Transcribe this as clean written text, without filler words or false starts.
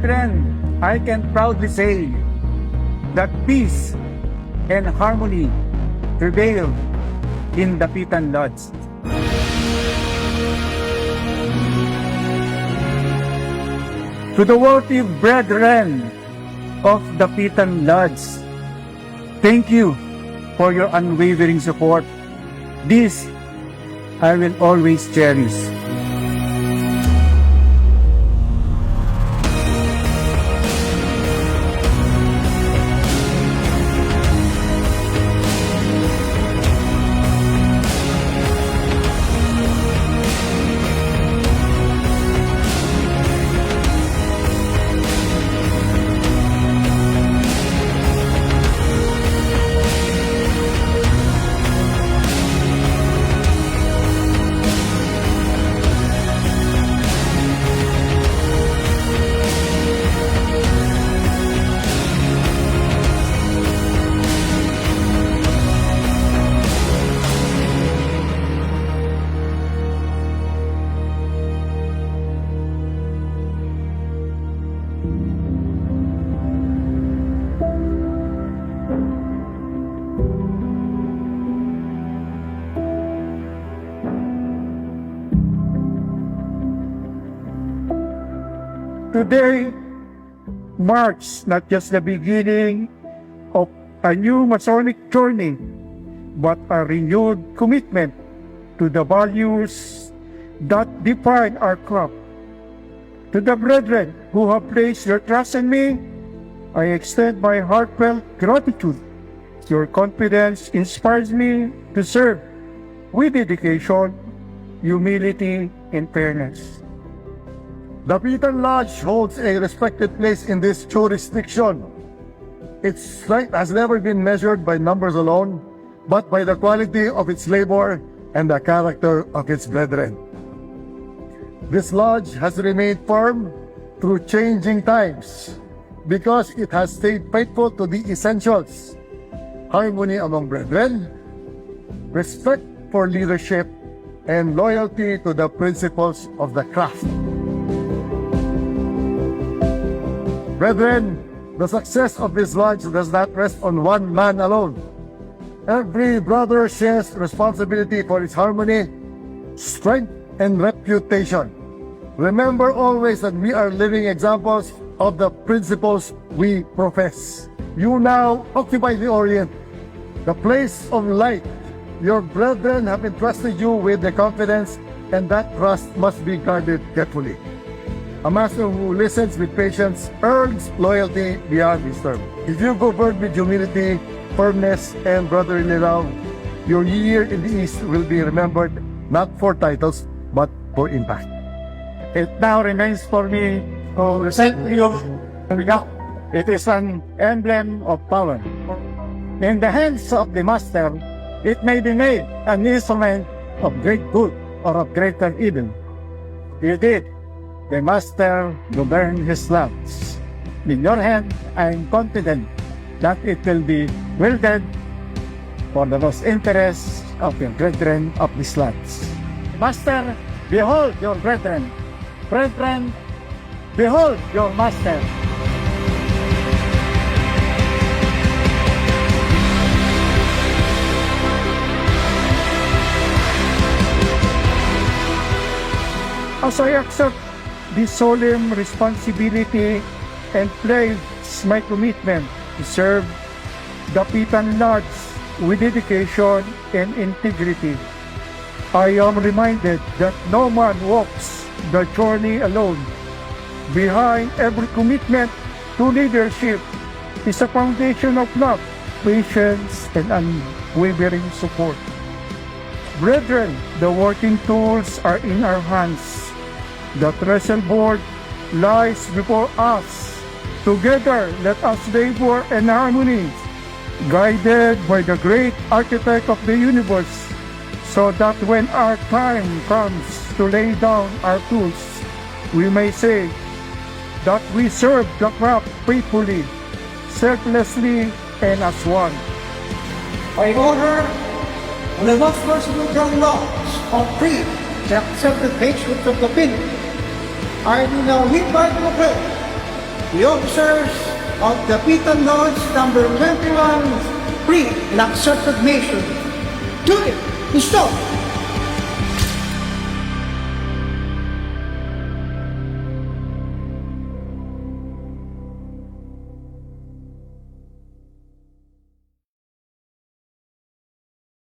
brethren, I can proudly say that peace and harmony prevail in Dapitan Lodge. To the worthy brethren of Dapitan Lodge, thank you for your unwavering support. This I will always cherish. Today marks not just the beginning of a new Masonic journey, but a renewed commitment to the values that define our club. To the brethren who have placed their trust in me, I extend my heartfelt gratitude. Your confidence inspires me to serve with dedication, humility, and fairness. Dapitan Lodge holds a respected place in this jurisdiction. Its strength has never been measured by numbers alone, but by the quality of its labor and the character of its brethren. This lodge has remained firm through changing times because it has stayed faithful to the essentials: harmony among brethren, respect for leadership, and loyalty to the principles of the craft. Brethren, the success of this lodge does not rest on one man alone. Every brother shares responsibility for its harmony, strength, and reputation. Remember always that we are living examples of the principles we profess. You now occupy the Orient, the place of light. Your brethren have entrusted you with the confidence, and that trust must be guarded carefully. A master who listens with patience earns loyalty beyond his term. If you govern with humility, firmness, and brotherly love, your year in the East will be remembered not for titles, but for impact. It now remains for me to present to you the cup. It is an emblem of power. In the hands of the master, it may be made an instrument of great good or of greater evil. You did. The master govern his lands. In your hand, I am confident that it will be wielded for the most interest of your brethren of these lands. Master, behold your brethren. Brethren, behold your master. As I accept this solemn responsibility and pledge my commitment to serve Dapitan Lodge with dedication and integrity, I am reminded that no man walks the journey alone. Behind every commitment to leadership is a foundation of love, patience, and unwavering support. Brethren, the working tools are in our hands. The trestle board lies before us. Together, let us labor in harmony, guided by the great architect of the universe, so that when our time comes to lay down our tools, we may say that we serve the craft faithfully, selflessly, and as one. I order the most merciful John Laws of free to accept the patience of the pin. I do now hereby proclaim the officers of the Pitan Lodge number 21 free and accepted mission. Duty, stop!